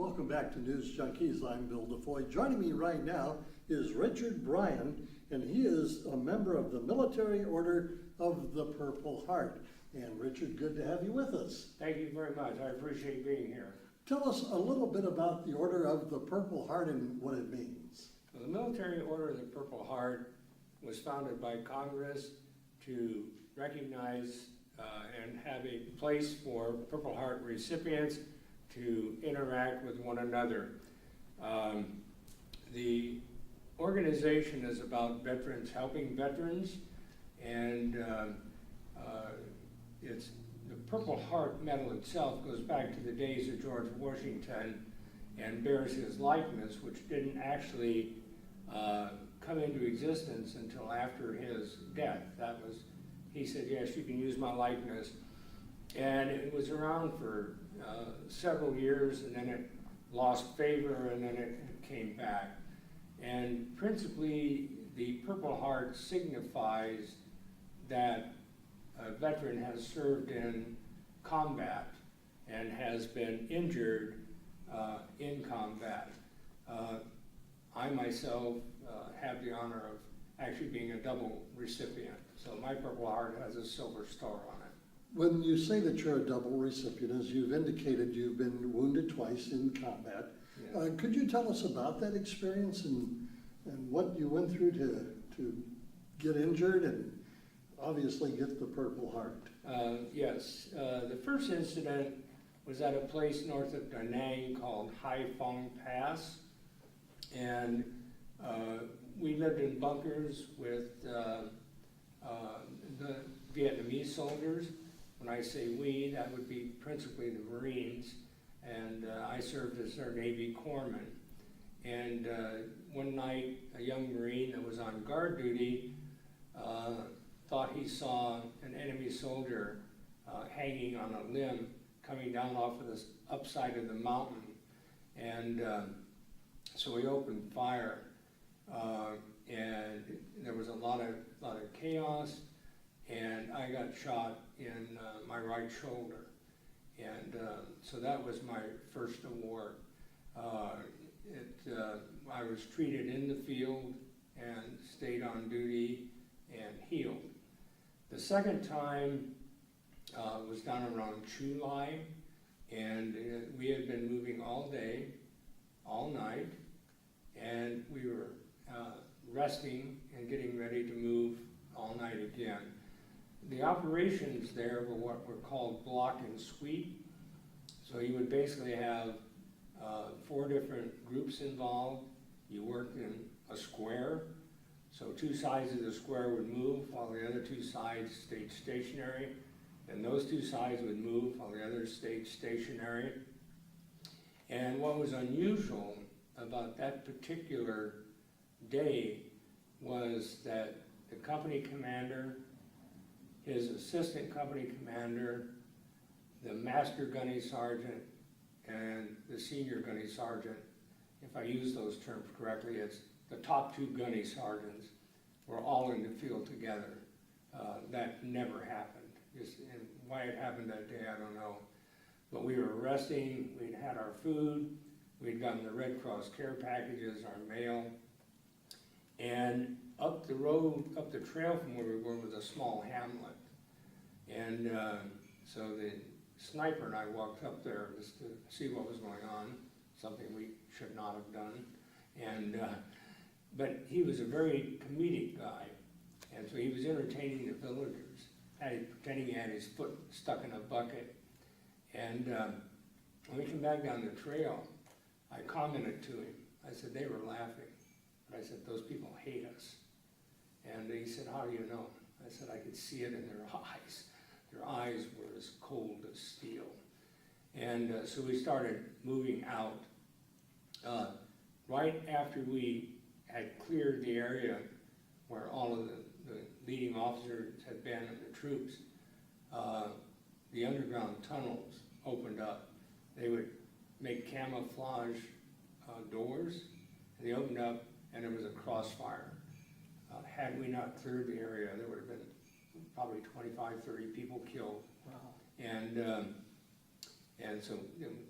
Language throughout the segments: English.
welcome back to News Junkies. I'm Bill DeFoi. Joining me right now is Richard Bryan, and he is a member of the Military Order of the Purple Heart. And Richard, good to have you with us. Thank you very much. I appreciate being here. Tell us a little bit about the Order of the Purple Heart and what it means. Well, the Military Order of the Purple Heart was founded by Congress to recognize and have a place for Purple Heart recipients to interact with one another. The organization is about veterans, helping veterans, and the Purple Heart medal itself goes back to the days of George Washington and bears his likeness, which didn't actually come into existence until after his death. He said, yes, you can use my likeness. And it was around for several years, and then it lost favor, and then it came back. And principally, the Purple Heart signifies that a veteran has served in combat and has been injured in combat. I myself have the honor of actually being a double recipient. So my Purple Heart has a silver star on it. When you say that you're a double recipient, as you've indicated, you've been wounded twice in combat. Yeah. Could you tell us about that experience and what you went through to get injured and obviously get the Purple Heart? Yes. The first incident was at a place north of Da Nang called Haiphong Pass. And we lived in bunkers with the Vietnamese soldiers. When I say we, that would be principally the Marines, and I served as their Navy corpsman. And one night, a young Marine that was on guard duty thought he saw an enemy soldier hanging on a limb coming down off of the upside of the mountain. And so we opened fire, and there was a lot of chaos, and I got shot in my right shoulder. And so that was my first award. I was treated in the field and stayed on duty and healed. The second time was down around Chu Lai, and we had been moving all day, all night, and we were resting and getting ready to move all night again. The operations there were what were called block and sweep. So you would basically have 4 different groups involved. You worked in a square. So 2 sides of the square would move while the other 2 sides stayed stationary. And those 2 sides would move while the others stayed stationary. And what was unusual about that particular day was that the company commander, his assistant company commander, the master gunny sergeant, and the senior gunny sergeant, if I use those terms correctly, it's the top 2 gunny sergeants, were all in the field together. That never happened. And why it happened that day, I don't know. But we were resting, we'd had our food, we'd gotten the Red Cross care packages, our mail, and up the road, up the trail from where we were was a small hamlet. And so the sniper and I walked up there just to see what was going on, something we should not have done. And but he was a very comedic guy, and so he was entertaining the villagers, pretending he had his foot stuck in a bucket. And when we came back down the trail, I commented to him. I said, they were laughing. But I said, those people hate us. And he said, how do you know? I said, I could see it in their eyes. Their eyes were as cold as steel. And so we started moving out. Right after we had cleared the area where all of the leading officers had been and the troops, the underground tunnels opened up. They would make camouflage doors, and they opened up, and there was a crossfire. Had we not cleared the area, there would have been probably 25, 30 people killed. Wow. And so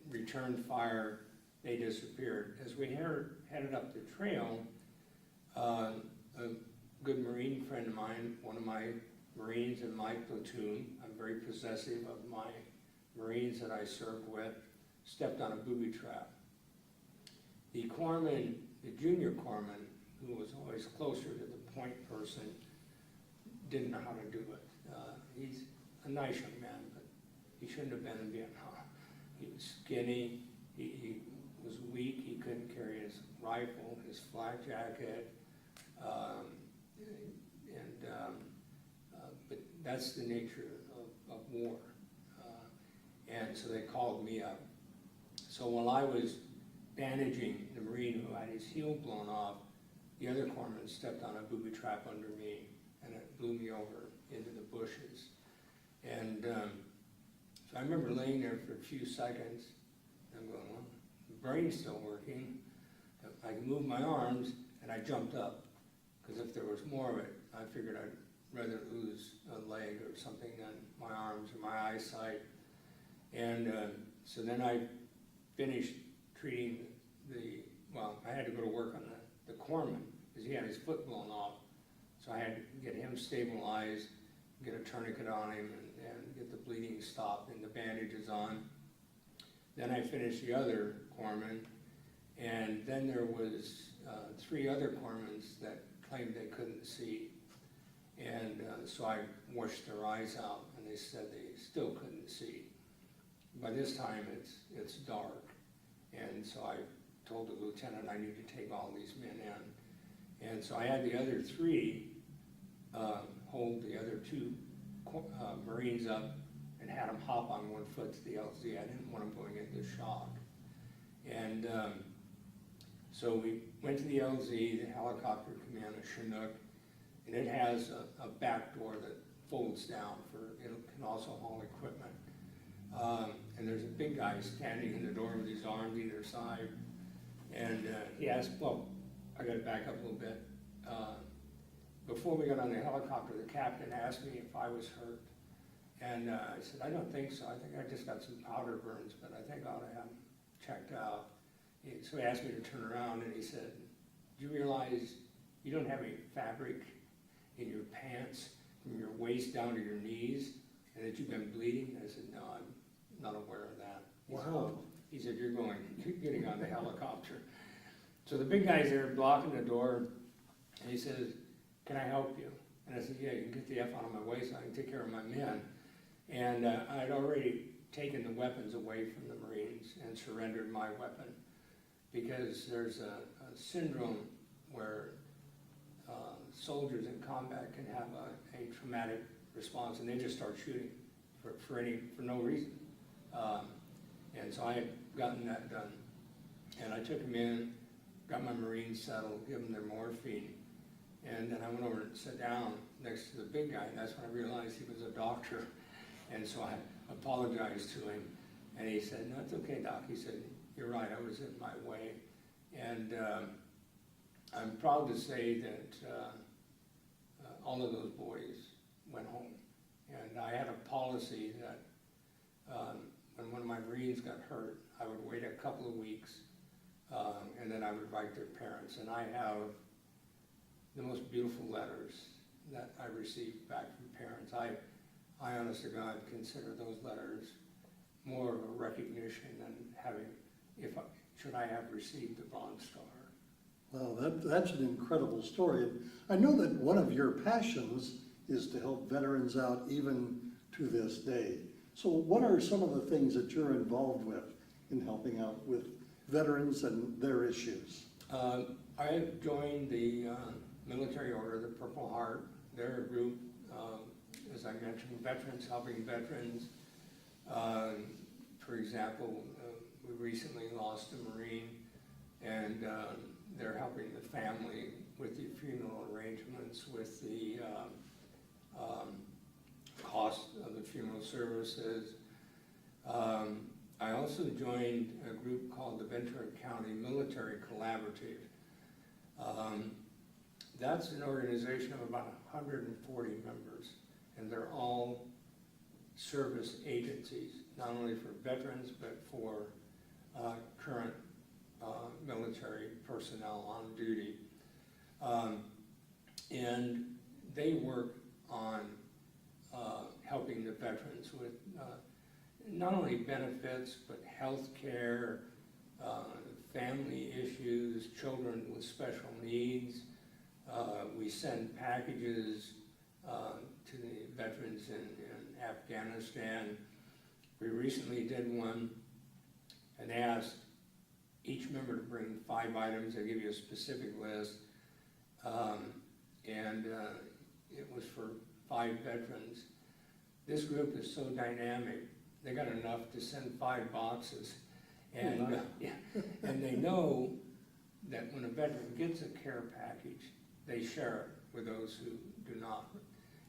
returned fire. they disappeared. As we headed up the trail, a good Marine friend of mine, one of my Marines in my platoon, I'm very possessive of my Marines that I served with, stepped on a booby trap. The corpsman, the junior corpsman, who was always closer to the point person, didn't know how to do it. He's a nice young man, but he shouldn't have been in Vietnam. He was skinny, he was weak, he couldn't carry his rifle, his flak jacket, but that's the nature of war. And so they called me up. So while I was bandaging the Marine who had his heel blown off, the other corpsman stepped on a booby trap under me, and it blew me over into the bushes. And so I remember laying there for a few seconds, and I'm going, well, the brain's still working. I can move my arms, and I jumped up, because if there was more of it, I figured I'd rather lose a leg or something than my arms or my eyesight. And so then I finished treating I had to go to work on the corpsman, because he had his foot blown off. So I had to get him stabilized, get a tourniquet on him, and get the bleeding stopped and the bandages on. Then I finished the other corpsman, and then there was 3 other corpsmen that claimed they couldn't see. And so I washed their eyes out, and they said they still couldn't see. By this time, it's dark, and so I told the lieutenant I need to take all these men in. And so I had the other 3 hold the other 2 Marines up and had them hop on one foot to the LZ. I didn't want them going into shock. And so we went to the LZ, the helicopter command of Chinook, and it has a back door that folds down it can also haul equipment. And there's a big guy standing in the door with his arms either side. And he asked, well, I got to back up a little bit. Before we got on the helicopter, the captain asked me if I was hurt. And I said, I don't think so. I think I just got some powder burns, but I think I ought to have them checked out. So he asked me to turn around, and he said, do you realize you don't have any fabric in your pants from your waist down to your knees, and that you've been bleeding? I said, no, I'm not aware of that. Wow. He said, you're getting on the helicopter. So the big guy's there blocking the door, and he says, can I help you? And I said, yeah, you can get the F out of my waist, I can take care of my men. And I'd already taken the weapons away from the Marines and surrendered my weapon, because there's a syndrome where soldiers in combat can have a traumatic response, and they just start shooting for no reason. And so I had gotten that done. And I took them in, got my Marines settled, give them their morphine, and then I went over and sat down next to the big guy, and that's when I realized he was a doctor. And so I apologized to him, and he said, no, it's okay, Doc. He said, you're right, I was in my way. And I'm proud to say that all of those boys went home. And I had a policy that when one of my Marines got hurt, I would wait a couple of weeks, and then I would write their parents. And I have the most beautiful letters that I received back from parents. I honest to God consider those letters more of a recognition than should I have received the Bronze Star. Well, that's an incredible story. And I know that one of your passions is to help veterans out even to this day. So what are some of the things that you're involved with in helping out with veterans and their issues? I have joined the Military Order of the Purple Heart. They're a group, as I mentioned, veterans helping veterans. For example, we recently lost a Marine, and they're helping the family with the funeral arrangements, with the cost of the funeral services. I also joined a group called the Ventura County Military Collaborative. That's an organization of about 140 members, and they're all service agencies, not only for veterans, but for current military personnel on duty. And they work on helping the veterans with not only benefits, but health care, family issues, children with special needs. We send packages to the veterans in Afghanistan. We recently did one and asked each member to bring 5 items. They give you a specific list. It was for 5 veterans. This group is so dynamic, they got enough to send 5 boxes. And, and they know that when a veteran gets a care package, they share it with those who do not.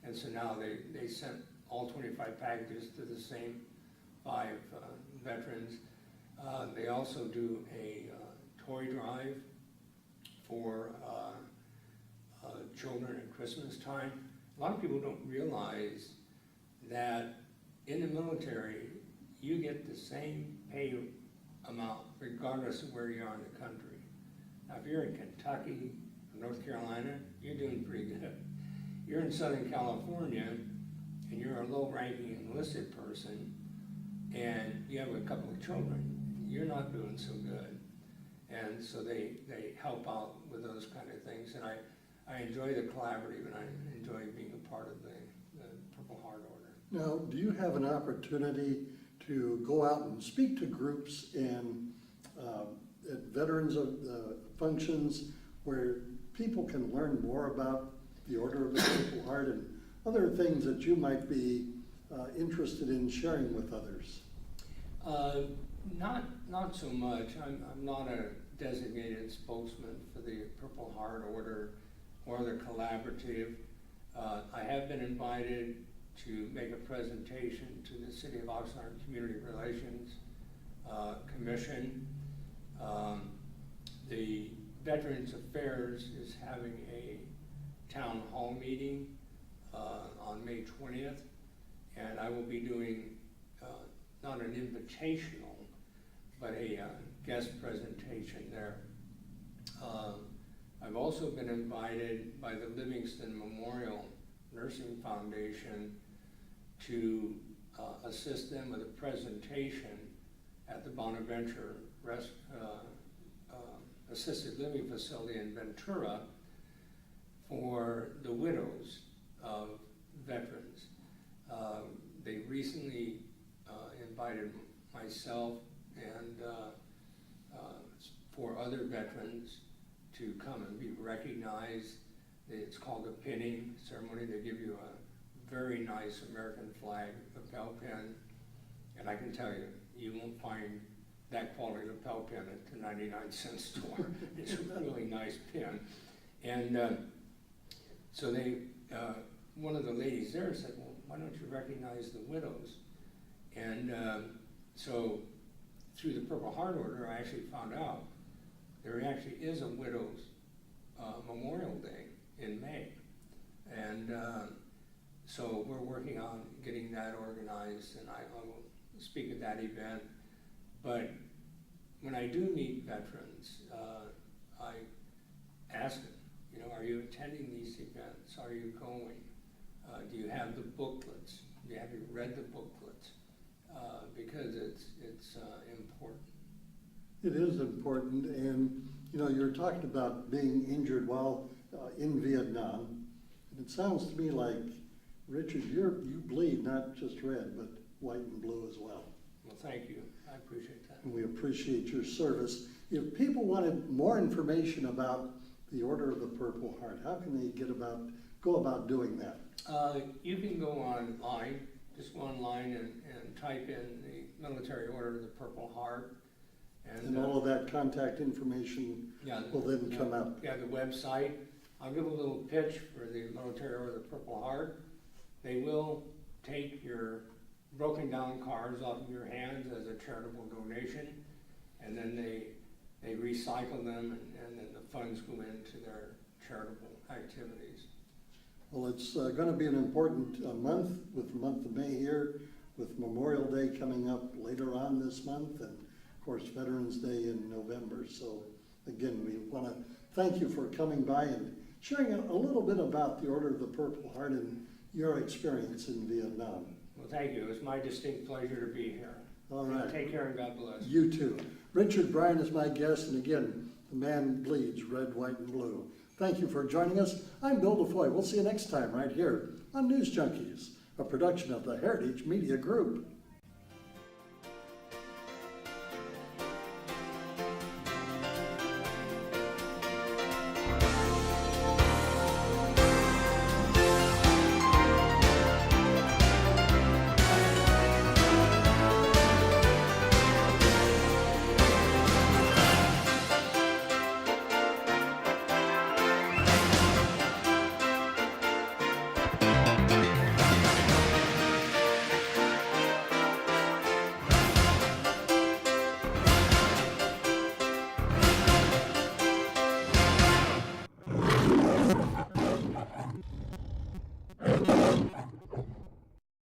And so now they sent all 25 packages to the same 5 veterans. They also do a toy drive for children at Christmas time. A lot of people don't realize that in the military, you get the same pay amount regardless of where you are in the country. Now, if you're in Kentucky, North Carolina, you're doing pretty good. You're in Southern California, and you're a low-ranking enlisted person, and you have a couple of children, you're not doing so good. And so they help out with those kind of things, and I enjoy the collaborative, and I enjoy being a part of the Purple Heart Order. Now, do you have an opportunity to go out and speak to groups and at veterans of functions where people can learn more about the Order of the Purple Heart and other things that you might be interested in sharing with others? Not so much. I'm not a designated spokesman for the Purple Heart Order or the collaborative. I have been invited to make a presentation to the City of Oxnard Community Relations Commission. The Veterans Affairs is having a town hall meeting on May 20th, and I will be doing not an invitational, but a guest presentation there. I've also been invited by the Livingston Memorial Nursing Foundation to assist them with a presentation at the Bonaventure Assisted Living Facility in Ventura for the widows of veterans. They recently invited myself and 4 other veterans to come and be recognized. It's called a pinning ceremony. They give you a very nice American flag lapel pin, and I can tell you, you won't find that quality lapel pin at the 99-cent store. It's a really nice pin. And so they, one of the ladies there said, well, why don't you recognize the widows? And so through the Purple Heart Order, I actually found out there actually is a Widows Memorial Day in May. And so we're working on getting that organized, and I will speak at that event. But when I do meet veterans, I ask them, you know, are you attending these events? Are you going? Do you have the booklets? Have you read the booklets? Because it's important. It is important, and you know, you're talking about being injured while in Vietnam, and it sounds to me like, Richard, you bleed not just red, but white and blue as well. Well, thank you. I appreciate that. And we appreciate your service. If people wanted more information about the Order of the Purple Heart, how can they go about doing that? You can go online, just go online and type in the Military Order of the Purple Heart. And all of that contact information will then come up. Yeah, the website. I'll give a little pitch for the Military Order of the Purple Heart. They will take your broken down cars off of your hands as a charitable donation, and then they recycle them, and then the funds go into their charitable activities. Well, it's going to be an important month, with the month of May here, with Memorial Day coming up later on this month, and of course, Veterans Day in November. So again, we want to thank you for coming by and sharing a little bit about the Order of the Purple Heart and your experience in Vietnam. Well, thank you. It was my distinct pleasure to be here. All right. Take care and God bless. You too. Richard Bryan is my guest, and again, the man bleeds red, white, and blue. Thank you for joining us. I'm Bill DeFoi. We'll see you next time right here on News Junkies, a production of the Heritage Media Group.